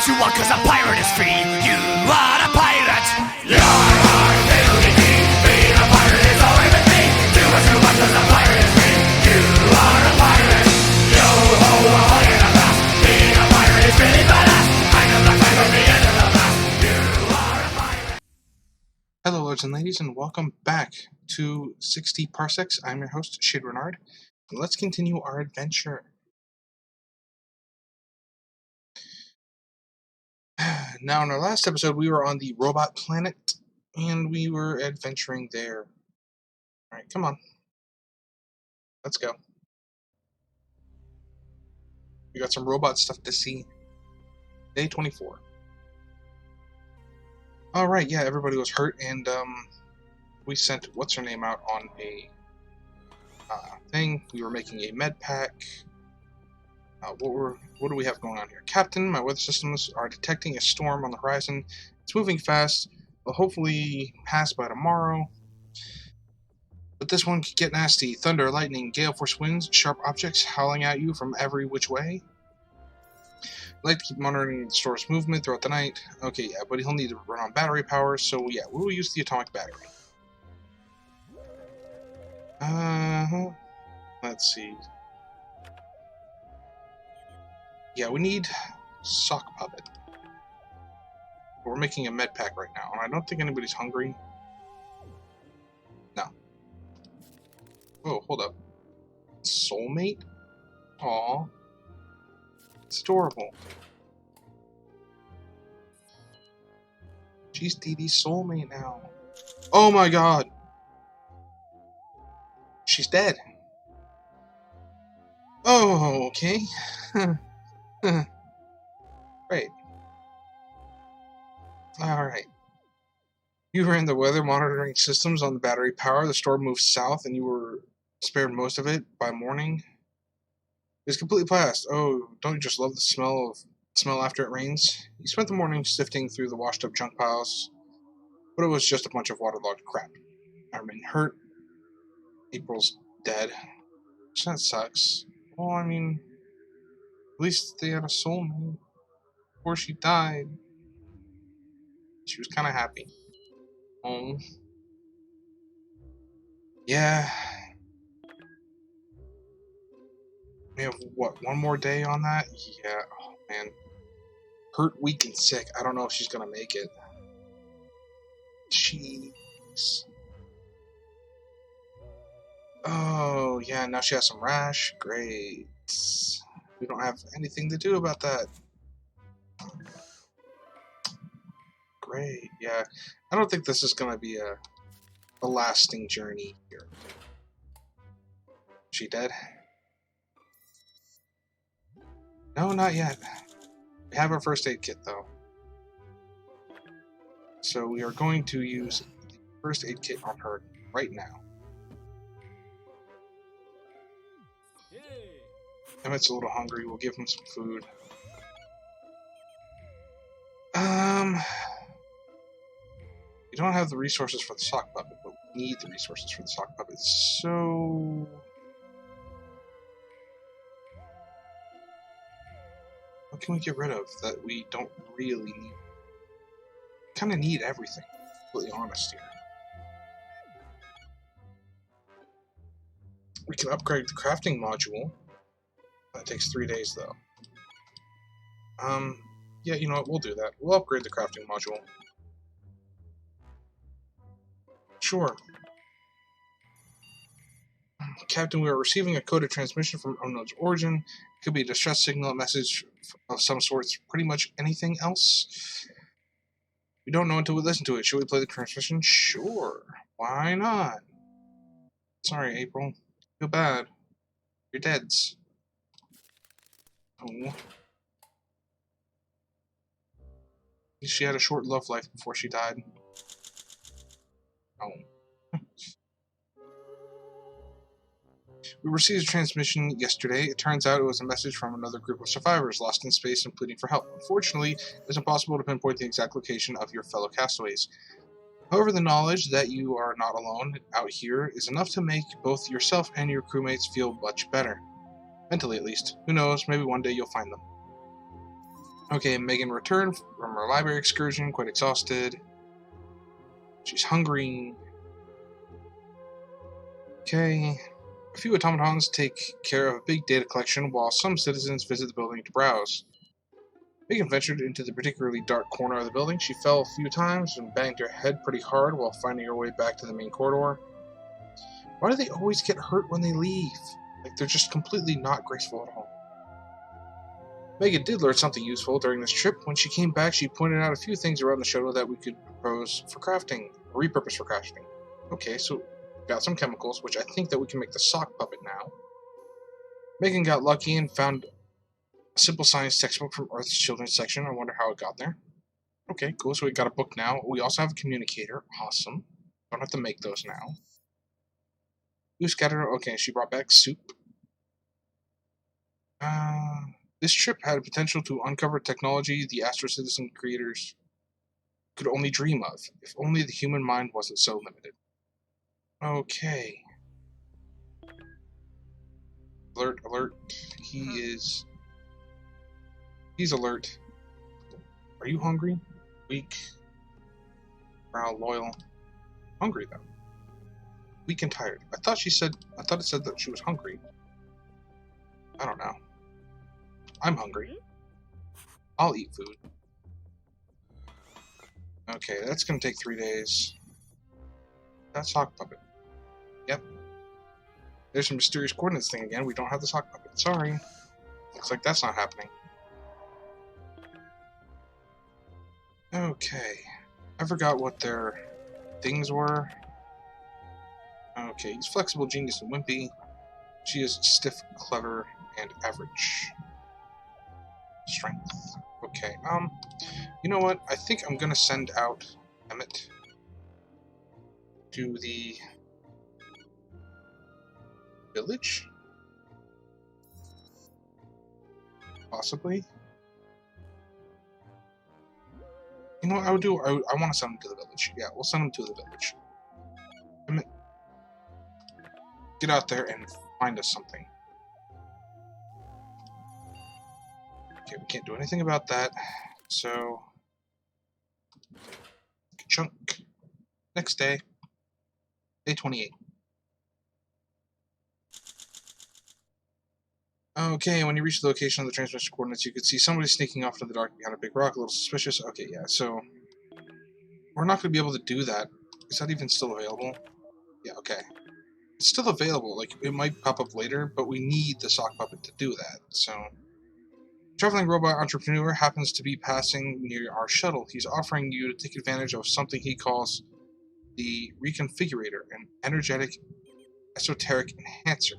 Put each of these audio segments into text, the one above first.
what you want, cause a pirate is free. You are a pirate. Your heart will be free. Being a pirate is always with me. Do what you want, cause a pirate is free. You are a pirate. Yo ho, ahoy in a blast. Being a pirate is really badass. I know the fight from the end of the blast. You are a pirate. Hello, lords and ladies, and welcome back to 60 Parsecs. I'm your host, Shayde Reynard, and let's continue our adventure. Now, in our last episode, we were on the robot planet, and we were adventuring there. Alright, come on. Let's go. We got some robot stuff to see. Day 24. Alright, yeah, everybody was hurt, and we sent what's-her-name out on a thing. We were making a med pack. What do we have going on here? Captain, my weather systems are detecting a storm on the horizon. It's moving fast. Will hopefully pass by tomorrow. But this one could get nasty. Thunder, lightning, gale force winds, sharp objects howling at you from every which way. I'd like to keep monitoring the store's movement throughout the night. Okay, yeah, but he'll need to run on battery power, so yeah, we'll use the atomic battery. Let's see. Yeah, we need sock puppet. We're making a med pack right now, and I don't think anybody's hungry. No. Oh, hold up. Soulmate? Aw. It's adorable. She's Dee Dee's soulmate now. Oh my god! She's dead. Oh, okay. Great. Alright. You were in the weather monitoring systems on the battery power. The storm moved south and you were spared most of it by morning. It's completely passed. Oh, don't you just love the smell after it rains? You spent the morning sifting through the washed up junk piles, but it was just a bunch of waterlogged crap. I remain hurt. April's dead. That sucks. Well, I mean, at least they had a soulmate before she died. She was kind of happy. Oh. Yeah. We have, what, one more day on that? Yeah. Oh, man. Hurt, weak, and sick. I don't know if she's going to make it. Jeez. Oh, yeah, now she has some rash. Great. We don't have anything to do about that. Great, yeah. I don't think this is going to be a lasting journey here. Is she dead? No, not yet. We have our first aid kit, though. So we are going to use the first aid kit on her right now. Emmett's a little hungry. We'll give him some food. We don't have the resources for the sock puppet, but we need the resources for the sock puppet. So what can we get rid of that we don't really need? Kind of need everything, to be completely honest here. We can upgrade the crafting module. That takes 3 days, though. Yeah, you know what? We'll do that. We'll upgrade the crafting module. Sure. Captain, we are receiving a coded transmission from unknown origin. It could be a distress signal, a message of some sort, pretty much anything else. We don't know until we listen to it. Should we play the transmission? Sure. Why not? Sorry, April. Feel bad. You're deads. Oh. She had a short love life before she died. Oh. We received a transmission yesterday. It turns out it was a message from another group of survivors lost in space and pleading for help. Unfortunately, it's impossible to pinpoint the exact location of your fellow castaways. However, the knowledge that you are not alone out here is enough to make both yourself and your crewmates feel much better. Mentally, at least. Who knows, maybe one day you'll find them. Okay, Megan returned from her library excursion, quite exhausted. She's hungry. Okay. A few automatons take care of a big data collection while some citizens visit the building to browse. Megan ventured into the particularly dark corner of the building. She fell a few times and banged her head pretty hard while finding her way back to the main corridor. Why do they always get hurt when they leave? Like, they're just completely not graceful at all. Megan did learn something useful during this trip. When she came back, she pointed out a few things around the shuttle that we could propose for crafting, or repurpose for crafting. Okay, so we got some chemicals, which I think that we can make the sock puppet now. Megan got lucky and found a simple science textbook from Earth's children's section. I wonder how it got there. Okay, cool, so we got a book now. We also have a communicator. Awesome. Don't have to make those now. You scattered. Okay, she brought back soup. This trip had potential to uncover technology the Astro Citizen creators could only dream of, if only the human mind wasn't so limited. Okay. Alert, alert. He's alert. Are you hungry? Weak. Morale, loyal. Hungry, though. Weak and tired. I thought it said that she was hungry. I don't know. I'm hungry. I'll eat food. Okay, that's gonna take 3 days. That's sock puppet. Yep. There's some mysterious coordinates thing again. We don't have the sock puppet. Sorry. Looks like that's not happening. Okay. I forgot what their things were. Okay, he's flexible, genius, and wimpy. She is stiff, clever, and average. Strength. Okay, you know what? I think I'm gonna send out Emmett to the village? Possibly? You know what I would do? I want to send him to the village. Yeah, we'll send him to the village. Emmett, get out there and find us something. Okay, we can't do anything about that. So, chunk. Next day. Day 28. Okay, when you reach the location of the transmission coordinates, you could see somebody sneaking off into the dark behind a big rock, a little suspicious. Okay, yeah, so we're not going to be able to do that. Is that even still available? Yeah, okay. It's still available. Like, it might pop up later, but we need the sock puppet to do that, so... Traveling robot entrepreneur happens to be passing near our shuttle. He's offering you to take advantage of something he calls the Reconfigurator, an energetic, esoteric enhancer.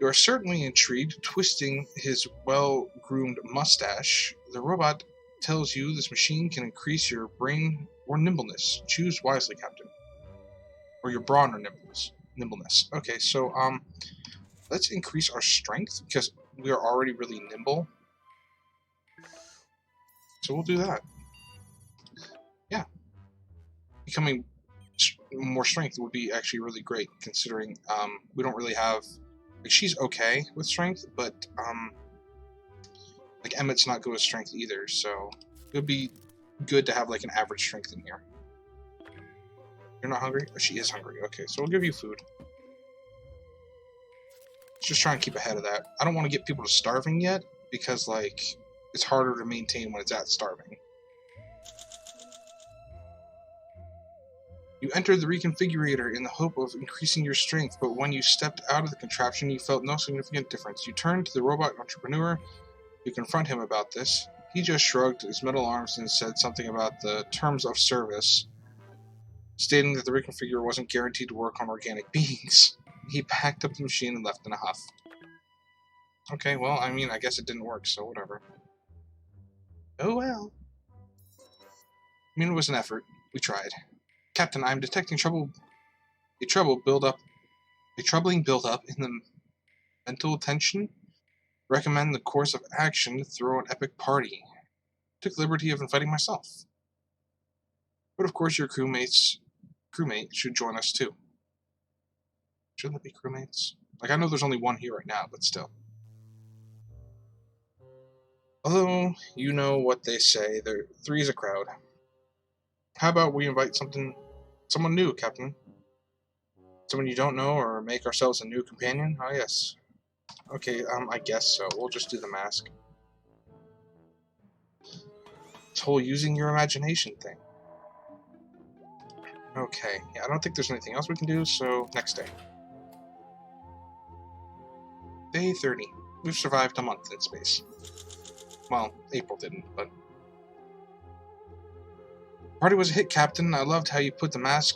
You are certainly intrigued. Twisting his well-groomed mustache, the robot tells you this machine can increase your brain or nimbleness. Choose wisely, Captain. Or your brawn or nimbleness. Okay, so, let's increase our strength, because we are already really nimble. So we'll do that. Yeah. Becoming more strength would be actually really great, considering we don't really have... Like, she's okay with strength, but like Emmett's not good with strength either, so it would be good to have like an average strength in here. You're not hungry? Oh, she is hungry. Okay, so we'll give you food. Let's just try and keep ahead of that. I don't want to get people to starving yet, because like it's harder to maintain when it's at starving. You entered the Reconfigurator in the hope of increasing your strength, but when you stepped out of the contraption, you felt no significant difference. You turned to the robot entrepreneur. You confront him about this. He just shrugged his metal arms and said something about the terms of service, stating that the Reconfigurator wasn't guaranteed to work on organic beings. He packed up the machine and left in a huff. Okay, well, I mean, I guess it didn't work, so whatever. Oh well. I mean, it was an effort. We tried. Captain, I'm detecting troubling build-up in the mental tension. Recommend the course of action to throw an epic party. Took the liberty of inviting myself. But of course your crewmate should join us too. Shouldn't it be crewmates? Like, I know there's only one here right now, but still. Although, you know what they say, three's a crowd. How about we invite someone new, Captain? Someone you don't know, or make ourselves a new companion? Ah, yes. Okay, I guess so. We'll just do the mask. This whole using your imagination thing. Okay, yeah, I don't think there's anything else we can do, so next day. Day 30. We've survived a month in space. Well, April didn't, but... Party was a hit, Captain. I loved how you put the mask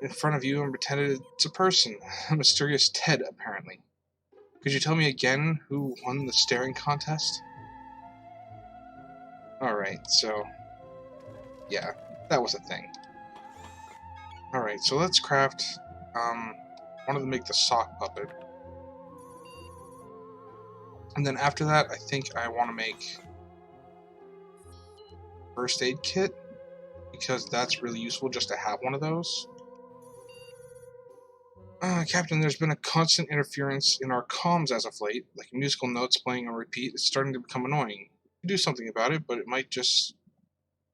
in front of you and pretended it's a person. A mysterious Ted, apparently. Could you tell me again who won the staring contest? Alright, so... yeah, that was a thing. Alright, so let's craft... wanted to make the sock puppet. And then after that, I think I want to make first aid kit, because that's really useful just to have one of those. Captain, there's been a constant interference in our comms as of late, like musical notes playing on repeat. It's starting to become annoying. We do something about it, but it might just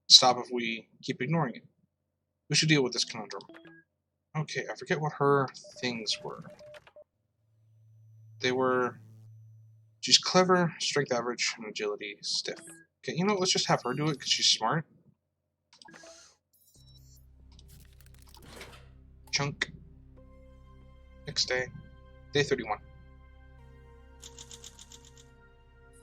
stop if we keep ignoring it. We should deal with this conundrum. Okay, I forget what her things were. They were... she's clever, strength average, and agility stiff. Okay, you know, let's just have her do it because she's smart. Chunk. Next day. Day 31.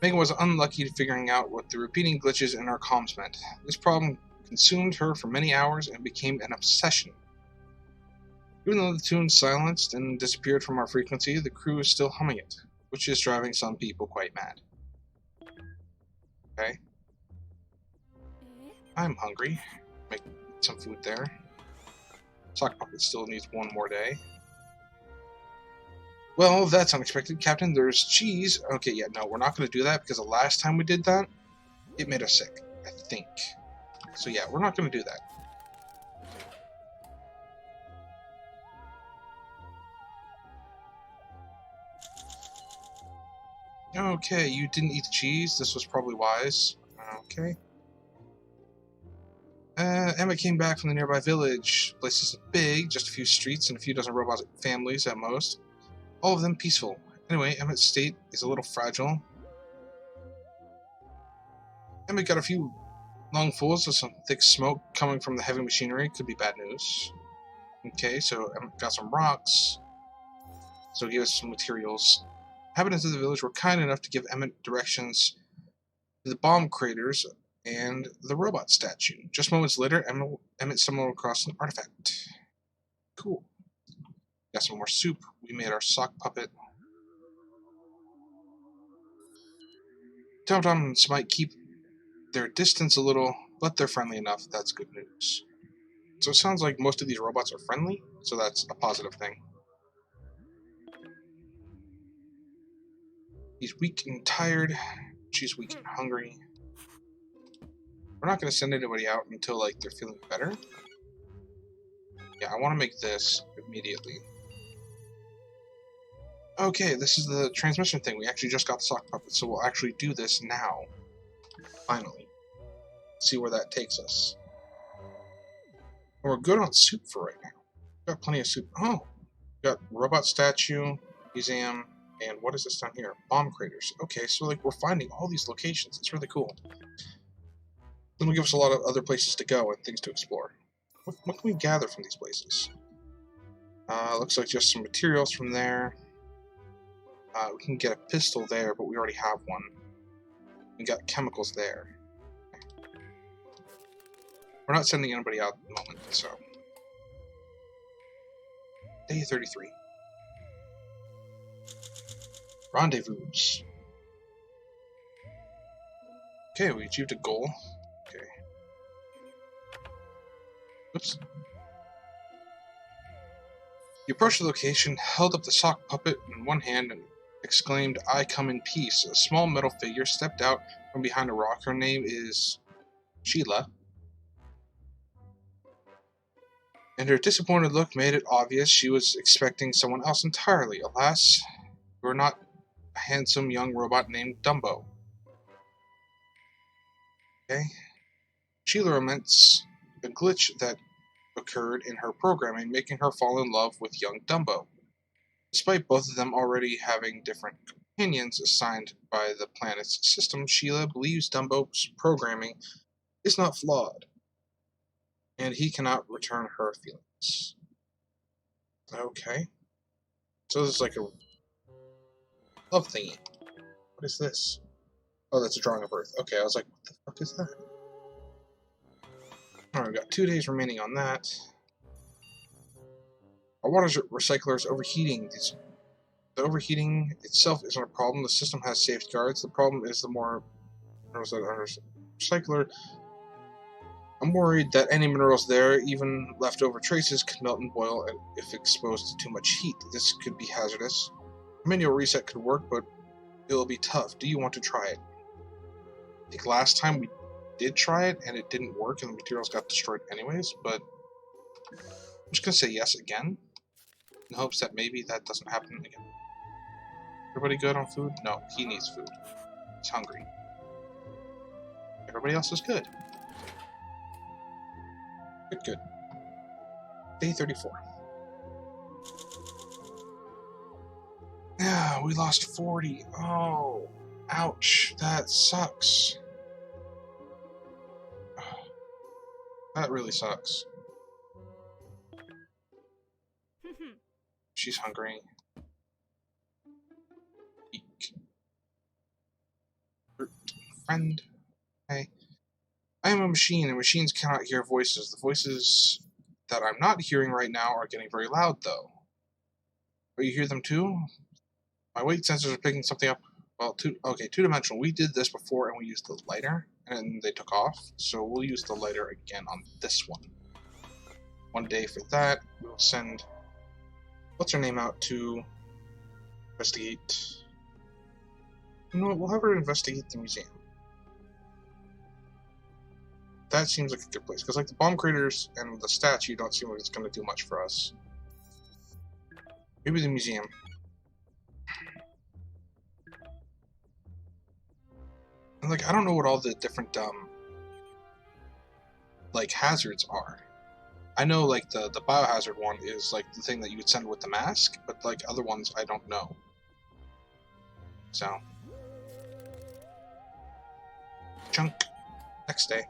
Megan was unlucky at figuring out what the repeating glitches in our comms meant. This problem consumed her for many hours and became an obsession. Even though the tune silenced and disappeared from our frequency, the crew is still humming it, which is driving some people quite mad. Okay. I'm hungry. Make some food there. Sock puppet still needs one more day. Well, that's unexpected, Captain. There's cheese. Okay, yeah, no, we're not going to do that because the last time we did that, it made us sick, I think. So yeah, we're not going to do that. Okay, you didn't eat the cheese. This was probably wise. Okay. Emma came back from the nearby village. The place isn't big, just a few streets and a few dozen robot families at most. All of them peaceful. Anyway, Emmett's state is a little fragile. Emmett got a few lungfuls of some thick smoke coming from the heavy machinery. Could be bad news. Okay, so Emmett got some rocks. So he has some materials. Inhabitants of the village were kind enough to give Emmett directions to the bomb craters and the robot statue. Just moments later, Emmett stumbled across an artifact. Cool. Got some more soup. We made our sock puppet. Tom-Toms might keep their distance a little, but they're friendly enough. That's good news. So it sounds like most of these robots are friendly, so that's a positive thing. He's weak and tired. She's weak and hungry. We're not going to send anybody out until, like, they're feeling better. Yeah, I want to make this immediately. Okay, this is the transmission thing. We actually just got the sock puppet, so we'll actually do this now. Finally. See where that takes us. And we're good on soup for right now. Got plenty of soup. Oh! Got robot statue, museum, and what is this down here? Bomb craters. Okay, so like we're finding all these locations. It's really cool. This will give us a lot of other places to go and things to explore. What can we gather from these places? Looks like just some materials from there. We can get a pistol there, but we already have one. We got chemicals there. We're not sending anybody out at the moment, so. Day 33. Rendezvous. Okay, we achieved a goal. Okay. Oops. You approached the location, held up the sock puppet in one hand, and exclaimed, "I come in peace." A small metal figure stepped out from behind a rock. Her name is Sheila. And her disappointed look made it obvious she was expecting someone else entirely. Alas, you are not a handsome young robot named Dumbo. Okay. Sheila laments a glitch that occurred in her programming, making her fall in love with young Dumbo. Despite both of them already having different companions assigned by the planet's system, Sheila believes Dumbo's programming is not flawed, and he cannot return her feelings. Okay. So this is like a love thingy. What is this? Oh, that's a drawing of Earth. Okay, I was like, what the fuck is that? Alright, we've got 2 days remaining on that. Our water recycler is overheating. The overheating itself isn't a problem. The system has safeguards. The problem is the more minerals that are recycler. I'm worried that any minerals there, even leftover traces, could melt and boil if exposed to too much heat. This could be hazardous. A manual reset could work, but it will be tough. Do you want to try it? I think last time we did try it, and it didn't work, and the materials got destroyed anyways, but I'm just going to say yes again, in hopes that maybe that doesn't happen again. Everybody good on food? No, he needs food. He's hungry. Everybody else is good. Good. Day 34. Yeah, we lost 40. Oh, ouch. That sucks. That really sucks. She's hungry. Eek. Friend. Hey. I am a machine, and machines cannot hear voices. The voices that I'm not hearing right now are getting very loud, though. Oh, you hear them too? My weight sensors are picking something up. Well, two-dimensional. We did this before, and we used the lighter, and they took off. So we'll use the lighter again on this one. 1 day for that. We'll send what's her name out to investigate. You know what? We'll have her investigate the museum. That seems like a good place, because like the bomb craters and the statue don't seem like it's going to do much for us. Maybe the museum. And like, I don't know what all the different like hazards are. I know like the biohazard one is like the thing that you would send with the mask, but like other ones I don't know. So chunk. Next day.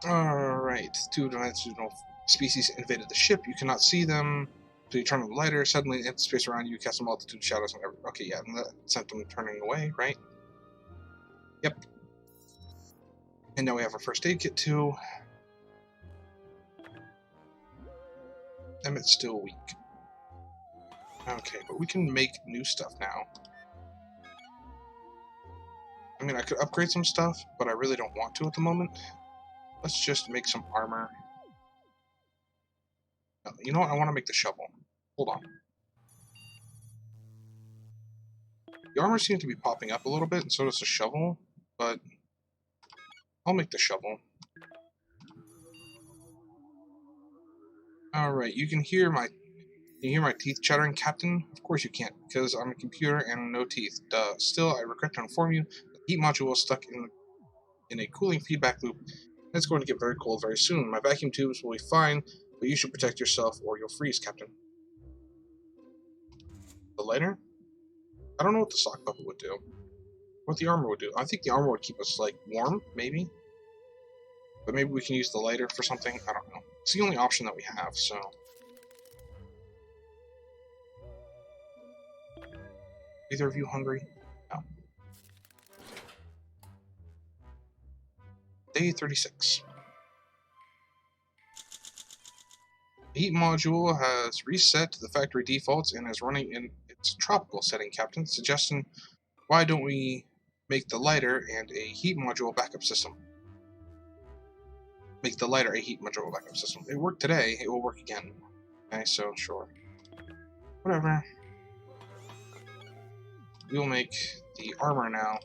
Alright, two-dimensional species invaded the ship. You cannot see them, so you turn on the lighter. Suddenly, in space around you, cast a multitude of shadows on every. Okay, yeah, and that sent them turning away, right? Yep. And now we have our first aid kit, too. Emmett's still weak. Okay, but we can make new stuff now. I mean, I could upgrade some stuff, but I really don't want to at the moment. Let's just make some armor. You know what? I want to make the shovel. Hold on. The armor seems to be popping up a little bit, and so does the shovel, but I'll make the shovel. Alright, you can hear my teeth chattering, Captain? Of course you can't, because I'm a computer and no teeth. Duh. Still, I regret to inform you, the heat module is stuck in a cooling feedback loop. It's going to get very cold very soon. My vacuum tubes will be fine, but you should protect yourself or you'll freeze, Captain. The lighter? I don't know what the sock puppet would do. What the armor would do. I think the armor would keep us, like, warm, maybe? But maybe we can use the lighter for something? I don't know. It's the only option that we have, so. Either of you hungry? No. Day 36. The heat module has reset to the factory defaults and is running in its tropical setting, Captain. Suggestion, why don't we make the lighter and a heat module backup system? Make the lighter a heat module backup system. It worked today, it will work again. Okay, so sure. Whatever. We'll make the armor now.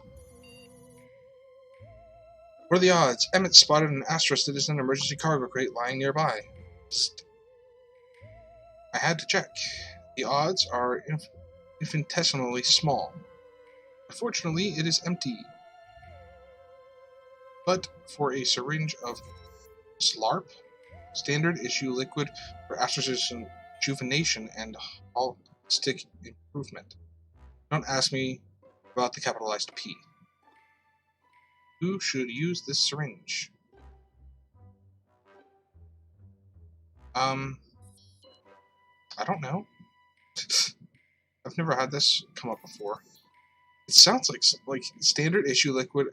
What are the odds? Emmett spotted an Astra Citizen emergency cargo crate lying nearby. Psst. I had to check. The odds are infinitesimally small. Unfortunately, it is empty. But for a syringe of SLARP, standard issue liquid for astrocytic rejuvenation and holistic improvement. Don't ask me about the capitalized P. Who should use this syringe? I don't know. I've never had this come up before. It sounds like standard issue liquid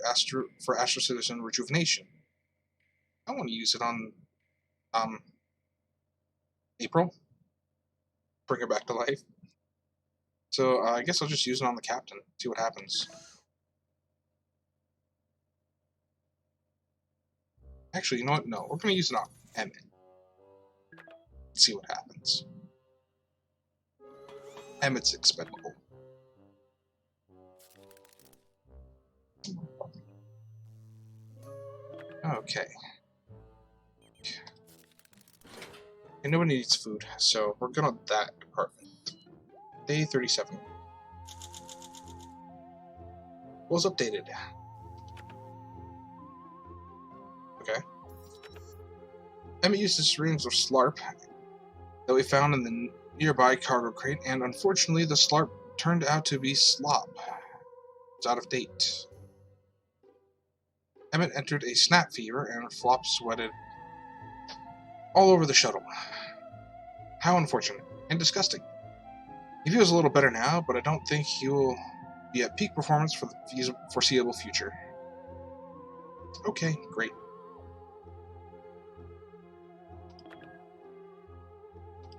for astrocytic rejuvenation. I want to use it on April. Bring her back to life. So I guess I'll just use it on the captain. See what happens. Actually, you know what? No, we're going to use it on Emmett. See what happens. Emmett's expendable. Okay. And nobody needs food, so we're good on that department. Day 37. Was updated. Okay. Emmett used a syringe of SLARP that we found in the nearby cargo crate, and unfortunately the SLARP turned out to be slop. It's out of date. Emmett entered a snap fever and Flop sweated all over the shuttle. How unfortunate and disgusting. He feels a little better now, but I don't think he will be at peak performance for the foreseeable future. Okay, great.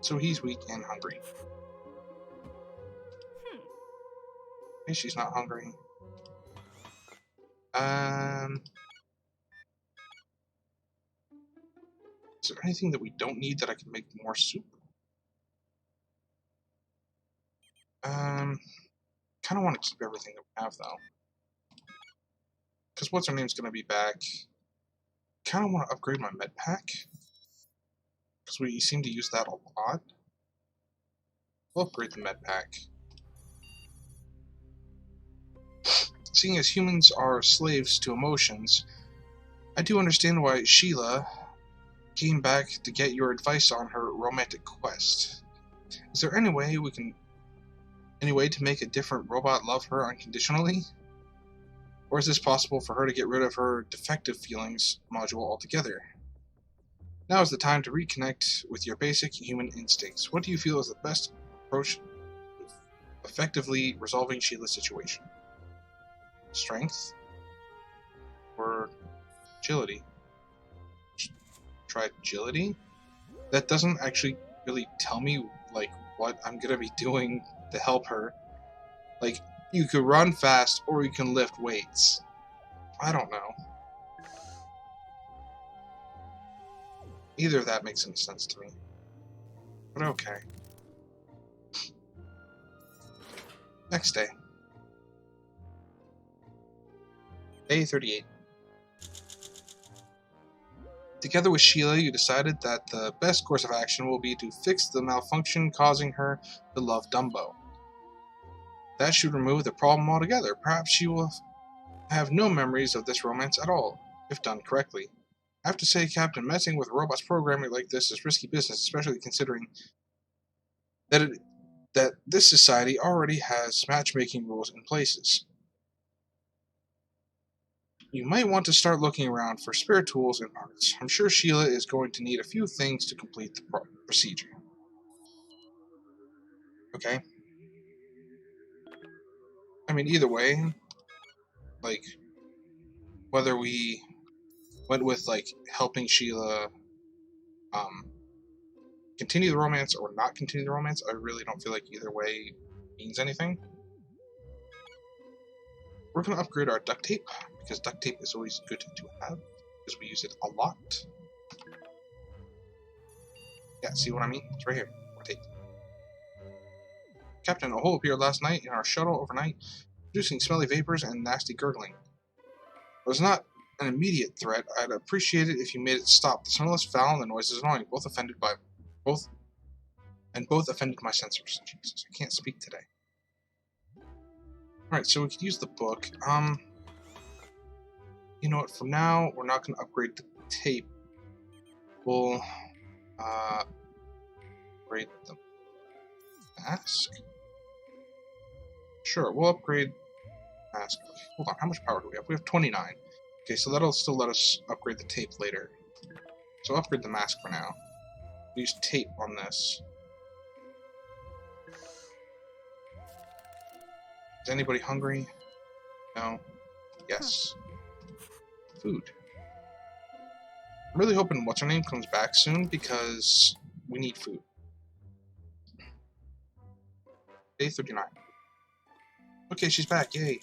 So he's weak and hungry. Okay, she's not hungry. Is there anything that we don't need that I can make more soup? Kind of want to keep everything that we have, though. Because what's her name's going to be back. Kind of want to upgrade my med pack. Because we seem to use that a lot. We'll upgrade the med pack. Seeing as humans are slaves to emotions, I do understand why Sheila came back to get your advice on her romantic quest. Is there any way to make a different robot love her unconditionally? Or is this possible for her to get rid of her defective feelings module altogether? Now is the time to reconnect with your basic human instincts. What do you feel is the best approach to effectively resolving Sheila's situation? Strength? Or agility? Try agility? That doesn't actually really tell me, like, what I'm gonna be doing to help her. Like, you could run fast or you can lift weights. I don't know. Either of that makes any sense to me. But okay. Next day. Day 38. Together with Sheila, you decided that the best course of action will be to fix the malfunction causing her to love Dumbo. That should remove the problem altogether. Perhaps she will have no memories of this romance at all, if done correctly. I have to say, Captain, messing with robots programming like this is risky business, especially considering that this society already has matchmaking rules in places. You might want to start looking around for spare tools and parts. I'm sure Sheila is going to need a few things to complete the procedure. Okay? I mean, either way, like, whether we went with, like, helping Sheila continue the romance or not continue the romance, I really don't feel like either way means anything. We're going to upgrade our duct tape, because duct tape is always good to have, because we use it a lot. Yeah, see what I mean? It's right here. More tape. Captain, a hole appeared last night in our shuttle overnight, producing smelly vapors and nasty gurgling. It was not an immediate threat. I'd appreciate it if you made it stop. The smell is foul and the noise is annoying. Both offended my sensors. Jesus, I can't speak today. Alright, so we could use the book. You know what, for now, we're not going to upgrade the tape. We'll, upgrade the mask? Sure, we'll upgrade the mask. Okay, hold on, how much power do we have? We have 29. Okay, so that'll still let us upgrade the tape later. So upgrade the mask for now. Use tape on this. Is anybody hungry? No? Yes. Food. I'm really hoping what's-her-name comes back soon because we need food. Day 39. Okay, she's back, yay.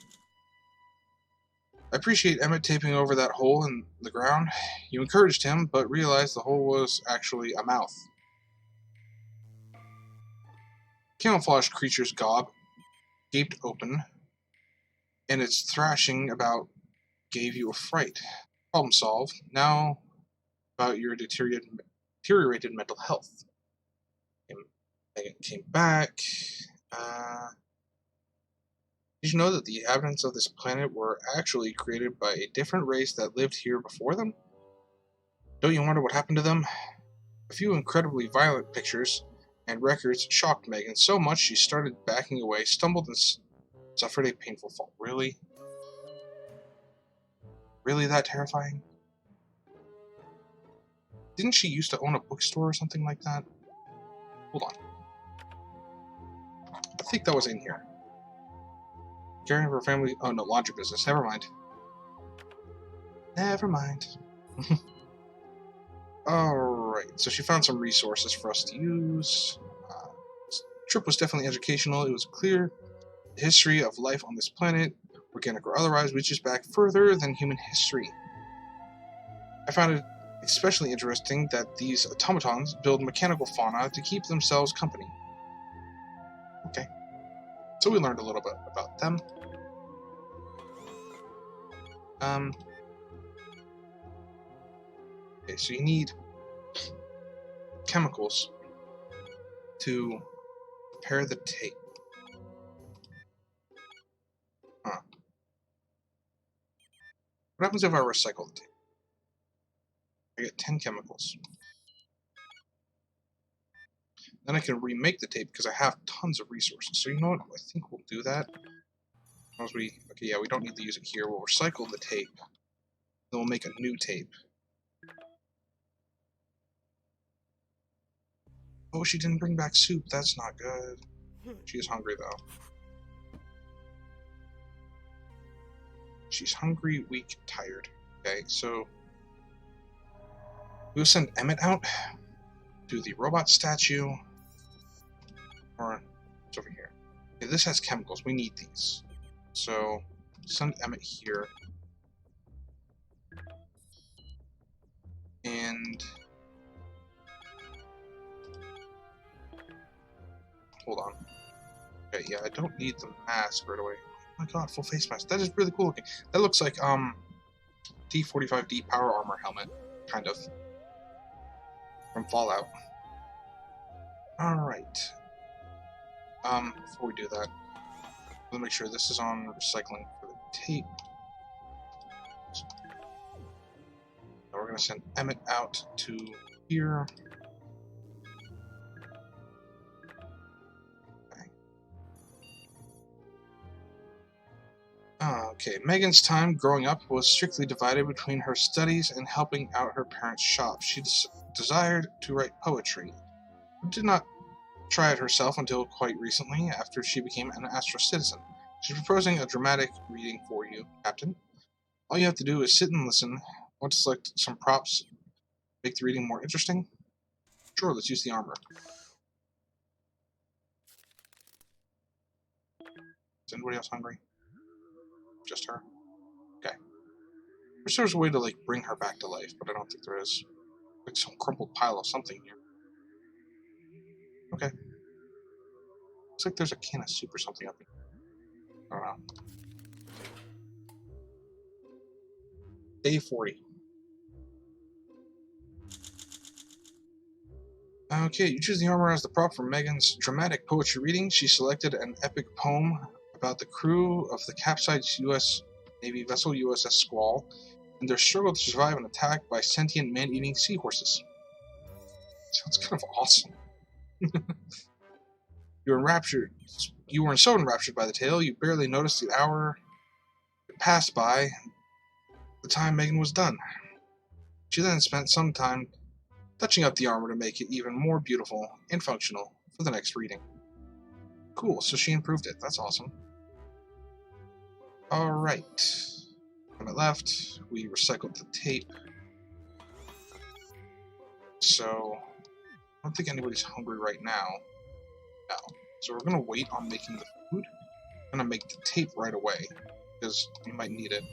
I appreciate Emmett taping over that hole in the ground. You encouraged him, but realized the hole was actually a mouth. Camouflaged creature's gob gaped open, and its thrashing about gave you a fright. Problem solved. Now about your deteriorated mental health. Megan came back. Did you know that the inhabitants of this planet were actually created by a different race that lived here before them? Don't you wonder what happened to them? A few incredibly violent pictures and records shocked Megan so much she started backing away, stumbled, and suffered a painful fall. Really? Really that terrifying? Didn't she used to own a bookstore or something like that? Hold on. I think that was in here. Caring for her family. Oh no, laundry business. Never mind. Never mind. Alright, so she found some resources for us to use. This trip was definitely educational. It was clear the history of life on this planet, organic or otherwise, reaches back further than human history. I found it especially interesting that these automatons build mechanical fauna to keep themselves company. Okay. So we learned a little bit about them. Okay, so you need chemicals to prepare the tape. Huh. What happens if I recycle the tape? I get 10 chemicals. Then I can remake the tape because I have tons of resources. So you know what? I think we'll do that. Okay, yeah, we don't need to use it here. We'll recycle the tape. Then we'll make a new tape. Oh, she didn't bring back soup. That's not good. She is hungry, though. She's hungry, weak, tired. Okay, so we'll send Emmett out to the robot statue. Or it's over here. Okay, this has chemicals. We need these. So send Emmett here. And hold on. Okay, yeah, I don't need the mask right away. Oh my god, full face mask. That is really cool looking. That looks like D45D power armor helmet, kind of. From Fallout. Alright. Before we do that, let's make sure this is on recycling for the tape. Now we're going to send Emmett out to here. Okay, Megan's time growing up was strictly divided between her studies and helping out her parents' shop. She desired to write poetry, but did not try it herself until quite recently, after she became an Astro citizen. She's proposing a dramatic reading for you, Captain. All you have to do is sit and listen. Want to select some props, make the reading more interesting? Sure, let's use the armor. Is anybody else hungry? Just her? Okay. I wish there was a way to, like, bring her back to life, but I don't think there is. Like some crumpled pile of something here. Okay. Looks like there's a can of soup or something up here. I don't know. Day 40. Okay, you choose the armor as the prop for Megan's dramatic poetry reading. She selected an epic poem about the crew of the capsized U.S. Navy vessel USS Squall and their struggle to survive an attack by sentient man-eating seahorses. Sounds kind of awesome. You were so enraptured by the tale, you barely noticed the hour passed by the time Megan was done. She then spent some time touching up the armor to make it even more beautiful and functional for the next reading. Cool, so she improved it. That's awesome. Alright. On the left, we recycled the tape. So, I don't think anybody's hungry right now. No. So we're going to wait on making the food. I'm going to make the tape right away, because we might need it.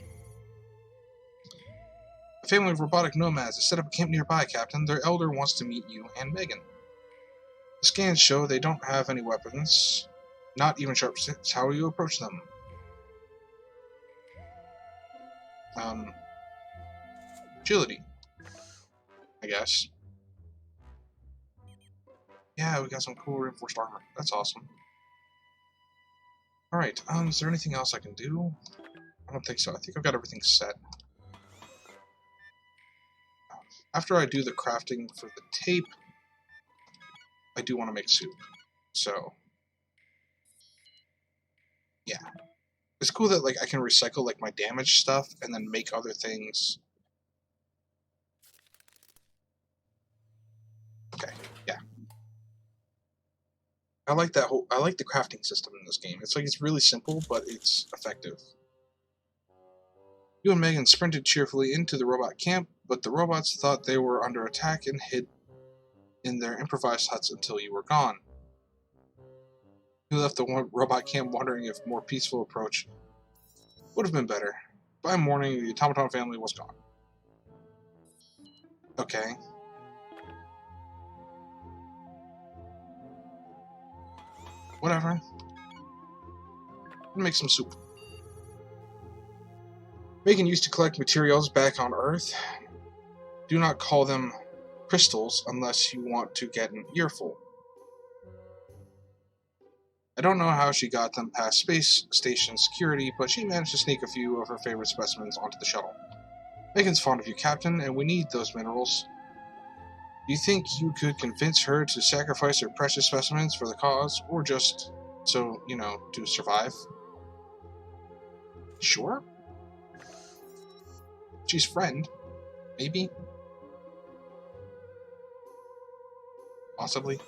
A family of robotic nomads has set up a camp nearby, Captain. Their elder wants to meet you and Megan. The scans show they don't have any weapons, not even sharp sticks. How will you approach them? Agility, I guess. Yeah, we got some cool reinforced armor. That's awesome. Alright, is there anything else I can do? I don't think so. I think I've got everything set. After I do the crafting for the tape, I do want to make soup. So, yeah. It's cool that like I can recycle like my damaged stuff and then make other things. Okay, yeah. I like the crafting system in this game. It's like it's really simple, but it's effective. You and Megan sprinted cheerfully into the robot camp, but the robots thought they were under attack and hid in their improvised huts until you were gone. You left the robot camp wondering if a more peaceful approach would have been better. By morning, the automaton family was gone. Okay. Whatever. Make some soup. Megan used to collect materials back on Earth. Do not call them crystals unless you want to get an earful. I don't know how she got them past space station security, but she managed to sneak a few of her favorite specimens onto the shuttle. Megan's fond of you, Captain, and we need those minerals. Do you think you could convince her to sacrifice her precious specimens for the cause, or just so, you know, to survive? Sure. She's friend. Maybe. Possibly.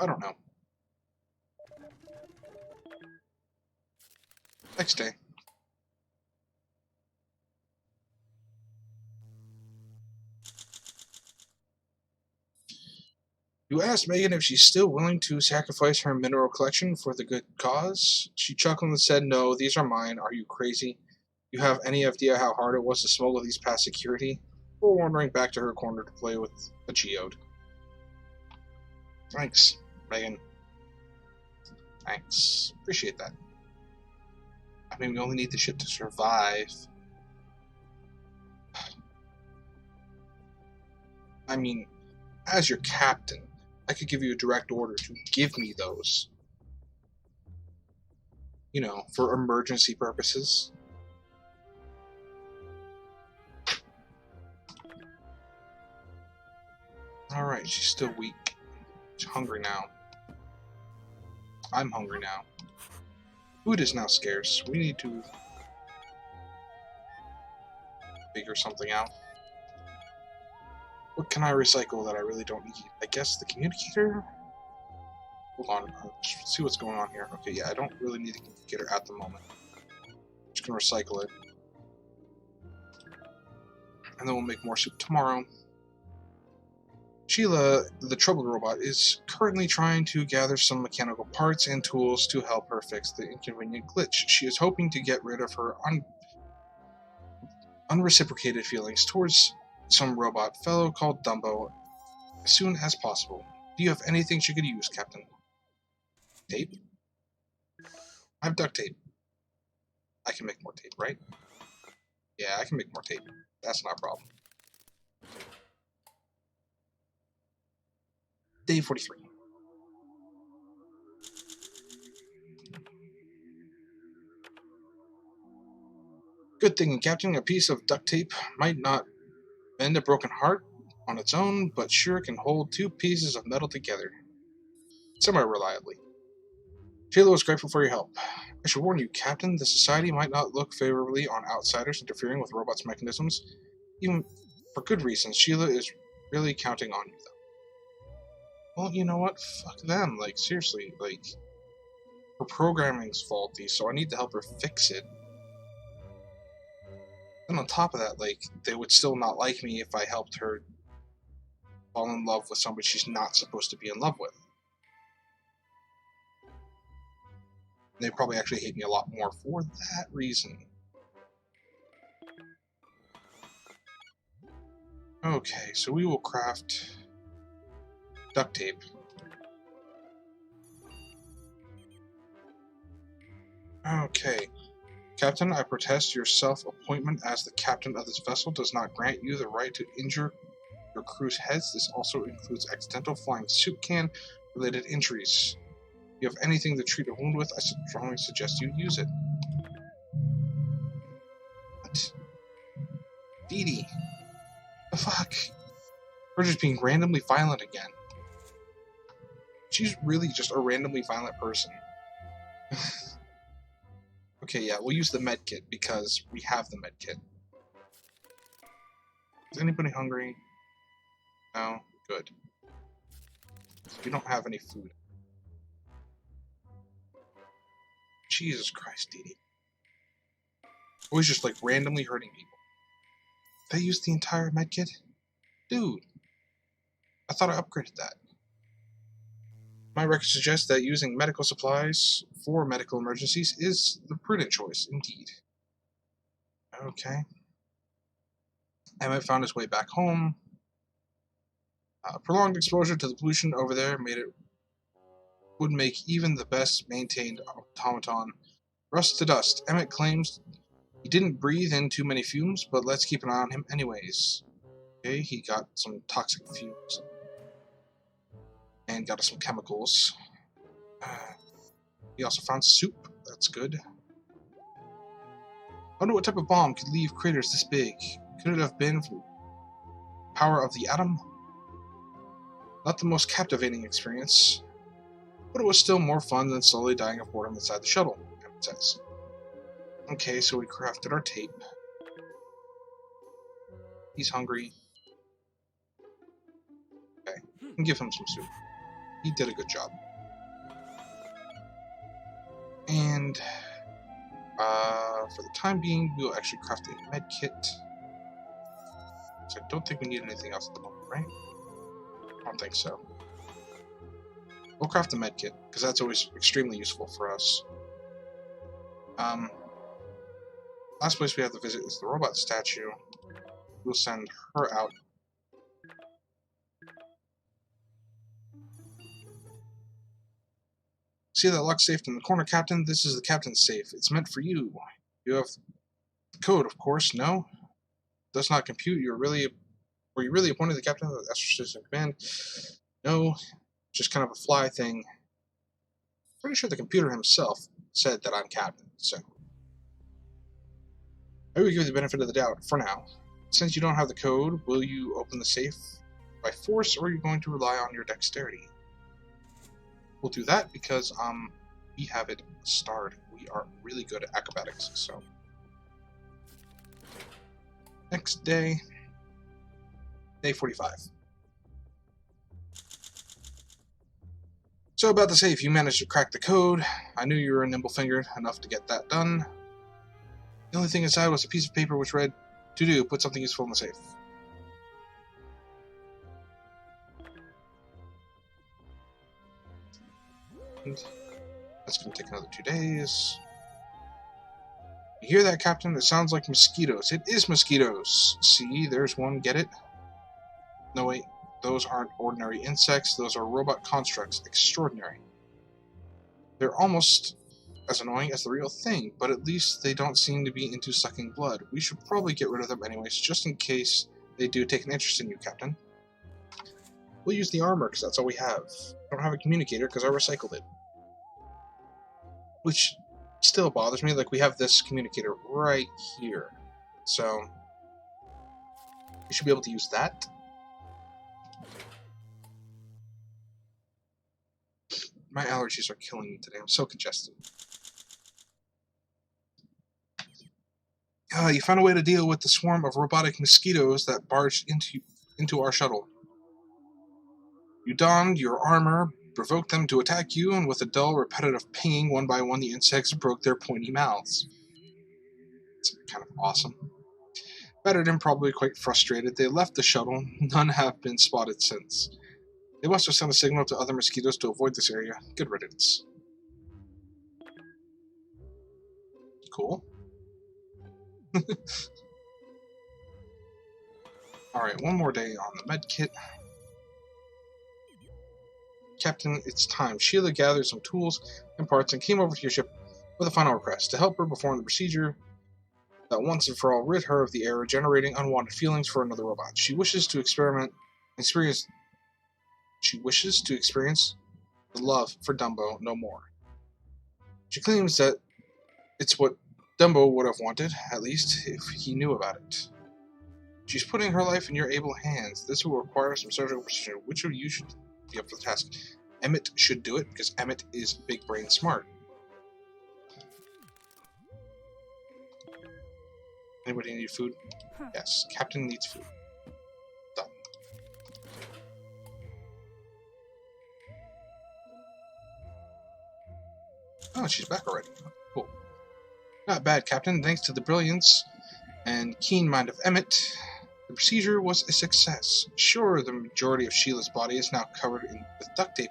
I don't know. Next day. You asked Megan if she's still willing to sacrifice her mineral collection for the good cause. She chuckled and said, "No, these are mine. Are you crazy? You have any idea how hard it was to smuggle these past security?" Before wandering back to her corner to play with a geode. Thanks, Megan. Thanks. Appreciate that. I mean, we only need the ship to survive. I mean, as your captain, I could give you a direct order to give me those. You know, for emergency purposes. Alright, she's still weak. She's hungry now. I'm hungry now. Food is now scarce. We need to figure something out. What can I recycle that I really don't need? I guess the communicator? Hold on, let's see what's going on here. Okay, yeah, I don't really need the communicator at the moment. I'm just gonna recycle it. And then we'll make more soup tomorrow. Sheila, the troubled robot, is currently trying to gather some mechanical parts and tools to help her fix the inconvenient glitch. She is hoping to get rid of her unreciprocated feelings towards some robot fellow called Dumbo as soon as possible. Do you have anything she could use, Captain? Tape? I have duct tape. I can make more tape, right? Yeah, I can make more tape. That's not a problem. Day 43. Good thing, Captain, a piece of duct tape might not mend a broken heart on its own, but sure can hold two pieces of metal together. Semi-reliably. Sheila was grateful for your help. I should warn you, Captain, the Society might not look favorably on outsiders interfering with robots' mechanisms. Even for good reasons, Sheila is really counting on you, though. Well, you know what? Fuck them. Like, seriously, like, her programming's faulty, so I need to help her fix it. And on top of that, like, they would still not like me if I helped her fall in love with somebody she's not supposed to be in love with. They probably actually hate me a lot more for that reason. Okay, so we will craft duct tape. Okay. Captain, I protest your self-appointment as the captain of this vessel does not grant you the right to injure your crew's heads. This also includes accidental flying soup can-related injuries. If you have anything to treat a wound with, I strongly suggest you use it. What? Dee Dee. The fuck? We're just being randomly violent again. She's really just a randomly violent person. Okay, yeah, we'll use the medkit because we have the medkit. Is anybody hungry? No? Good. So we don't have any food. Jesus Christ, Dee Dee. Always just like randomly hurting people. They used the entire medkit? Dude. I thought I upgraded that. My record suggests that using medical supplies for medical emergencies is the prudent choice, indeed. Okay. Emmett found his way back home. Prolonged exposure to the pollution over there would make even the best maintained automaton rust to dust. Emmett claims he didn't breathe in too many fumes, but let's keep an eye on him anyways. Okay, he got some toxic fumes. And got us some chemicals. He also found soup. That's good. I wonder what type of bomb could leave craters this big. Could it have been from the power of the atom? Not the most captivating experience, but it was still more fun than slowly dying of boredom inside the shuttle, it says. Okay, so we crafted our tape. He's hungry. Okay, we can give him some soup. He did a good job. And for the time being, we'll actually craft a med kit. So I don't think we need anything else at the moment, right? I don't think so. We'll craft a med kit, because that's always extremely useful for us. Last place we have to visit is the robot statue. We'll send her out. See that lock safe in the corner, Captain? This is the captain's safe. It's meant for you. You have the code, of course, no? Does not compute. Were you really appointed the captain of the Astrosystems Command? No, just kind of a fly thing. Pretty sure the computer himself said that I'm captain, so I will give you the benefit of the doubt for now. Since you don't have the code, will you open the safe by force, or are you going to rely on your dexterity? We'll do that because we have it starred. We are really good at acrobatics, so. Next day, day 45. So about the safe, you managed to crack the code. I knew you were nimble-fingered enough to get that done. The only thing inside was a piece of paper which read, "To do, put something useful in the safe." And that's going to take another 2 days. You hear that, Captain? It sounds like mosquitoes. It is mosquitoes. See, there's one. Get it? No, wait. Those aren't ordinary insects. Those are robot constructs. Extraordinary. They're almost as annoying as the real thing, but at least they don't seem to be into sucking blood. We should probably get rid of them anyways, just in case they do take an interest in you, Captain. We'll use the armor, because that's all we have. We don't have a communicator, because I recycled it. Which still bothers me. Like, we have this communicator right here. So, we should be able to use that. My allergies are killing me today. I'm so congested. You found a way to deal with the swarm of robotic mosquitoes that barged into our shuttle. You donned your armor, provoked them to attack you, and with a dull, repetitive pinging, one by one the insects broke their pointy mouths. It's kind of awesome. Battered and probably quite frustrated, they left the shuttle. None have been spotted since. They must have sent a signal to other mosquitoes to avoid this area. Good riddance. Cool. Alright, one more day on the med kit. Captain, it's time. Sheila gathered some tools and parts and came over to your ship with a final request to help her perform the procedure that once and for all rid her of the error, generating unwanted feelings for another robot. She wishes to experience the love for Dumbo no more. She claims that it's what Dumbo would have wanted, at least if he knew about it. She's putting her life in your able hands. This will require some surgical precision. Which of you should be up for the task? Emmett should do it, because Emmett is big brain smart. Anybody need food? Yes, Captain needs food. Done. Oh, she's back already. Cool. Not bad, Captain. Thanks to the brilliance and keen mind of Emmett, the procedure was a success. Sure, the majority of Sheila's body is now covered with duct tape,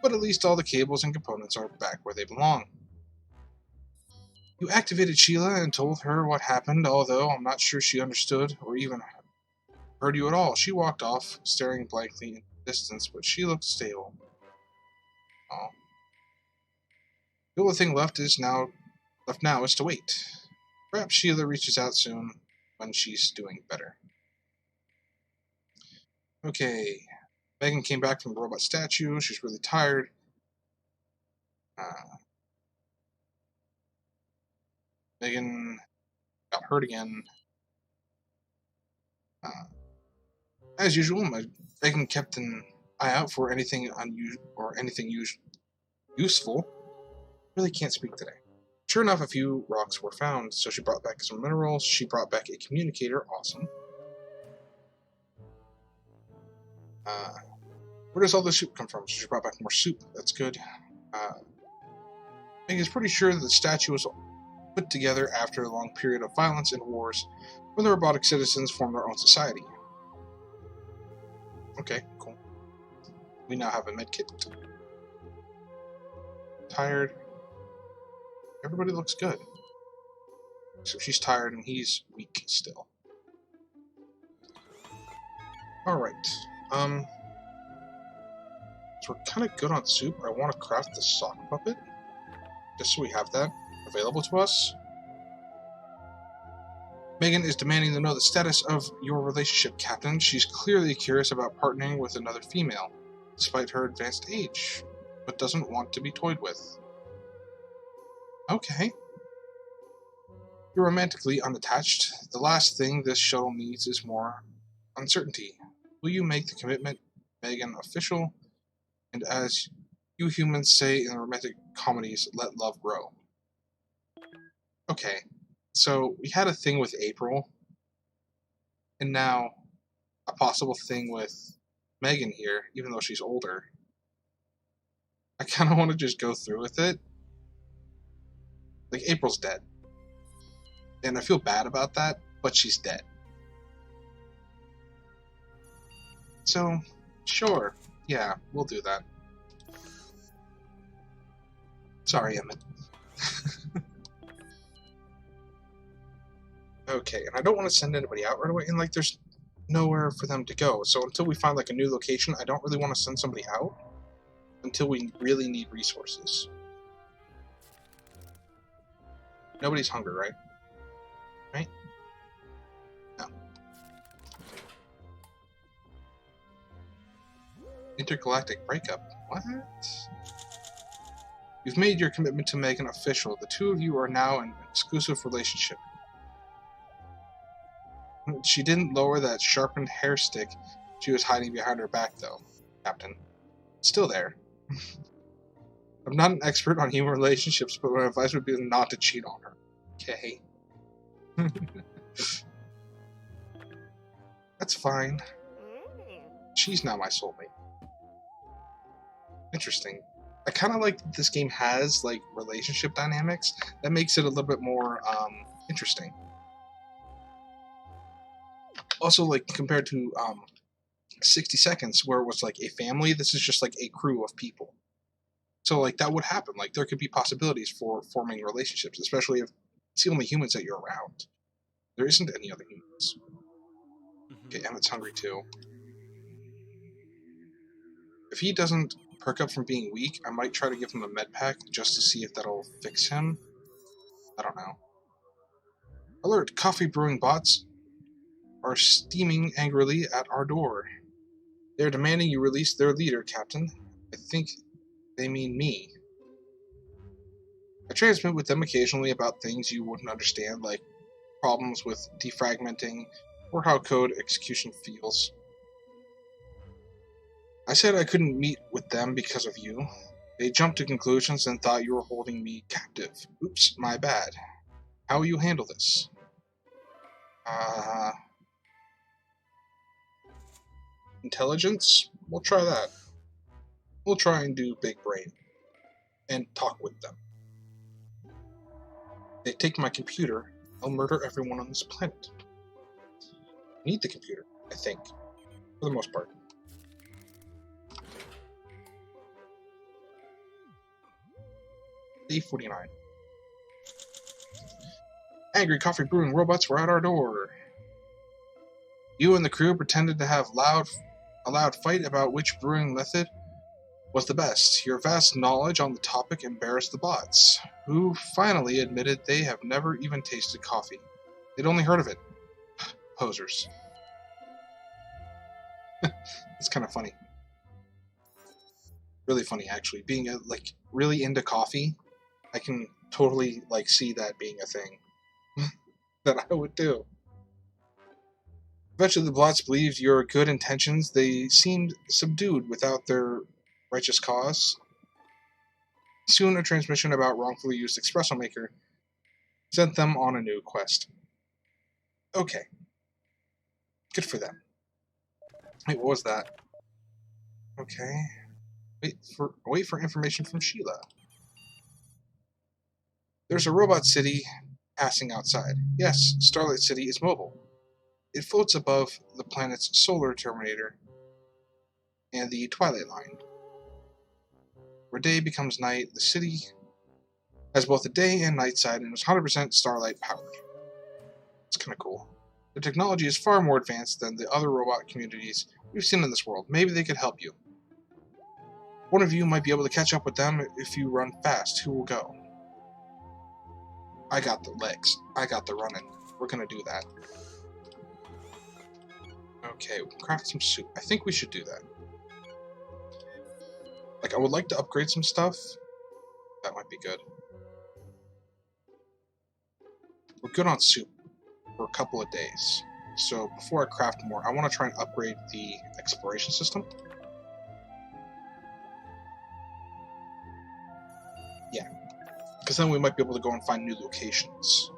but at least all the cables and components are back where they belong. You activated Sheila and told her what happened, although I'm not sure she understood or even heard you at all. She walked off, staring blankly in the distance, but she looked stable. Oh. The only thing left now is to wait. Perhaps Sheila reaches out soon when she's doing better. Okay. Megan came back from the robot statue. She's really tired. Megan got hurt again. As usual, Megan kept an eye out for anything unusual or anything useful. Really can't speak today. Sure enough, a few rocks were found, so she brought back some minerals. She brought back a communicator. Awesome. Where does all the soup come from? So she brought back more soup. That's good. Megan's pretty sure that the statue was put together after a long period of violence and wars when the robotic citizens formed their own society. Okay, cool. We now have a medkit. Tired. Everybody looks good. So she's tired and he's weak still. Alright. So we're kind of good on soup. I want to craft the sock puppet. Just so we have that available to us. Megan is demanding to know the status of your relationship, Captain. She's clearly curious about partnering with another female, despite her advanced age, but doesn't want to be toyed with. Okay. You're romantically unattached. The last thing this shuttle needs is more uncertainty. Will you make the commitment, Megan, official? And as you humans say in romantic comedies, let love grow. Okay, so we had a thing with April, and now a possible thing with Megan here, even though she's older. I kind of want to just go through with it. Like, April's dead. And I feel bad about that, but she's dead. So, sure. Yeah, we'll do that. Sorry, Emmett. Okay, and I don't want to send anybody out right away, and, like, there's nowhere for them to go. So until we find, like, a new location, I don't really want to send somebody out until we really need resources. Nobody's hungry, right? Right? No. Intergalactic breakup. What? You've made your commitment to Megan official. The two of you are now in an exclusive relationship. She didn't lower that sharpened hair stick she was hiding behind her back, though, Captain. It's still there. I'm not an expert on human relationships, but my advice would be not to cheat on her. Okay. That's fine. She's now my soulmate. Interesting. I kind of like that this game has, like, relationship dynamics. That makes it a little bit more, interesting. Also, like, compared to, 60 Seconds, where it was, like, a family, this is just, like, a crew of people. So, like, that would happen. Like, there could be possibilities for forming relationships, especially if it's the only humans that you're around. There isn't any other humans. Okay, Emmett's hungry, too. If he doesn't perk up from being weak, I might try to give him a med pack just to see if that'll fix him. I don't know. Alert! Coffee brewing bots are steaming angrily at our door. They're demanding you release their leader, Captain. I think they mean me. I transmit with them occasionally about things you wouldn't understand, like problems with defragmenting or how code execution feels. I said I couldn't meet with them because of you. They jumped to conclusions and thought you were holding me captive. Oops, my bad. How will you handle this? Intelligence? We'll try that. We'll try and do big brain. And talk with them. They take my computer, I'll murder everyone on this planet. I need the computer, I think. For the most part. Day 49. Angry coffee brewing robots were at our door. You and the crew pretended to have a loud fight about which brewing method was the best. Your vast knowledge on the topic embarrassed the bots, who finally admitted they have never even tasted coffee. They'd only heard of it. Posers. It's kind of funny. Really funny, actually. Being like really into coffee, I can totally like see that being a thing that I would do. Eventually, the bots believed your good intentions. They seemed subdued without their righteous cause. Soon, a transmission about wrongfully used espresso maker sent them on a new quest. Okay. Good for them. Wait, what was that? Okay. Wait for information from Sheila. There's a robot city passing outside. Yes, Starlight City is mobile. It floats above the planet's solar terminator and the Twilight Line. Where day becomes night, the city has both a day and night side and is 100% starlight powered. It's kind of cool. The technology is far more advanced than the other robot communities we've seen in this world. Maybe they could help you. One of you might be able to catch up with them if you run fast. Who will go? I got the legs. I got the running. We're gonna do that. Okay, we can craft some soup. I think we should do that. Like, I would like to upgrade some stuff. That might be good. We're good on soup for a couple of days. So before I craft more, I want to try and upgrade the exploration system. Yeah. Because then we might be able to go and find new locations.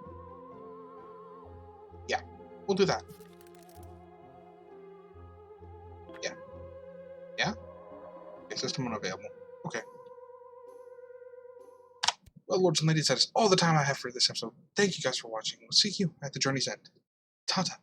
Yeah, we'll do that. Yeah. Yeah? Okay, system unavailable. Okay. Well, lords and ladies, that is all the time I have for this episode. Thank you guys for watching. We'll see you at the journey's end. Ta-ta.